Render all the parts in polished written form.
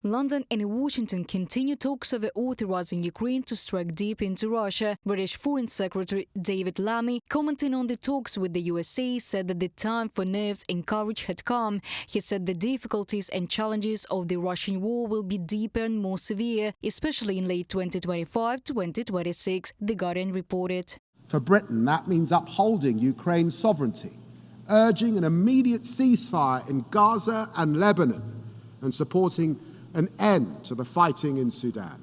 London and Washington continue talks over authorizing Ukraine to strike deep into Russia. British Foreign Secretary David Lammy, commenting on the talks with the USA, said that the time for nerves and courage had come. He said the difficulties and challenges of the Russian war will be deeper and more severe, especially in late 2025-2026, The Guardian reported. For Britain, that means upholding Ukraine's sovereignty, urging an immediate ceasefire in Gaza and Lebanon, and supporting an end to the fighting in Sudan.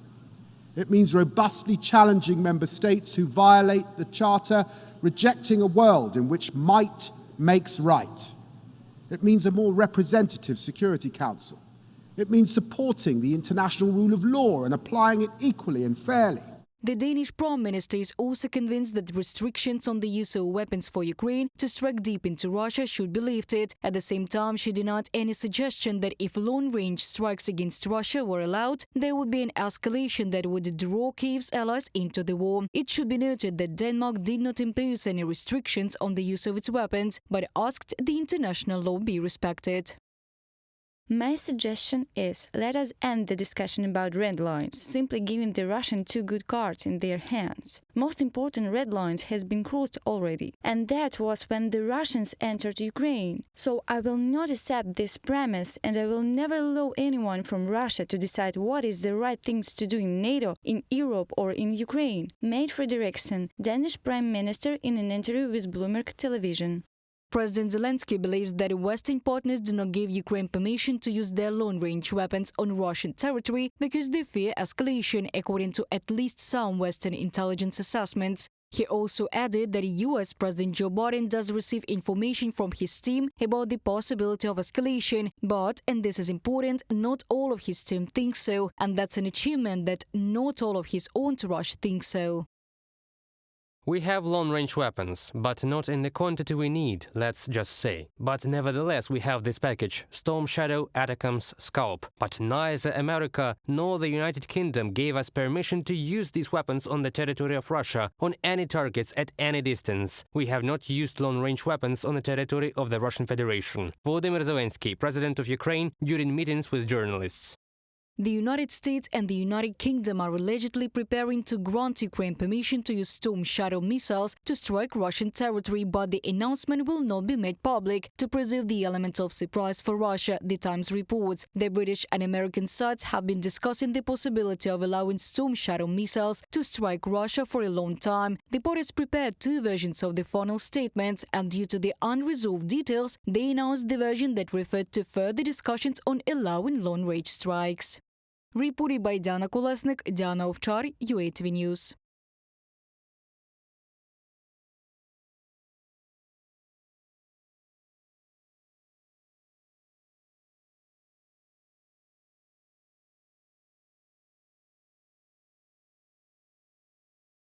It means robustly challenging member states who violate the Charter, rejecting a world in which might makes right. It means a more representative Security Council. It means supporting the international rule of law and applying it equally and fairly. The Danish Prime Minister is also convinced that restrictions on the use of weapons for Ukraine to strike deep into Russia should be lifted. At the same time, she denied any suggestion that if long-range strikes against Russia were allowed, there would be an escalation that would draw Kyiv's allies into the war. It should be noted that Denmark did not impose any restrictions on the use of its weapons, but asked the international law be respected. My suggestion is, let us end the discussion about red lines, simply giving the Russians two good cards in their hands. Most important red lines has been crossed already, and that was when the Russians entered Ukraine. So I will not accept this premise, and I will never allow anyone from Russia to decide what is the right things to do in NATO, in Europe or in Ukraine. Mate Frederiksen, Danish Prime Minister, in an interview with Bloomberg Television. President Zelensky believes that Western partners do not give Ukraine permission to use their long-range weapons on Russian territory because they fear escalation, according to at least some Western intelligence assessments. He also added that US President Joe Biden does receive information from his team about the possibility of escalation, but, and this is important, not all of his team thinks so, and that's an achievement that not all of his entourage thinks so. We have long-range weapons, but not in the quantity we need, let's just say. But nevertheless, we have this package: Storm Shadow, ATACMS, Scalp. But neither America nor the United Kingdom gave us permission to use these weapons on the territory of Russia, on any targets at any distance. We have not used long-range weapons on the territory of the Russian Federation. Volodymyr Zelensky, President of Ukraine, during meetings with journalists. The United States and the United Kingdom are allegedly preparing to grant Ukraine permission to use Storm Shadow missiles to strike Russian territory, but the announcement will not be made public to preserve the element of surprise for Russia, The Times reports. The British and American sides have been discussing the possibility of allowing Storm Shadow missiles to strike Russia for a long time. The parties prepared two versions of the final statement, and due to the unresolved details, they announced the version that referred to further discussions on allowing long-range strikes. Reported by Diana Kolesnik, Diana Ovchar, UATV News.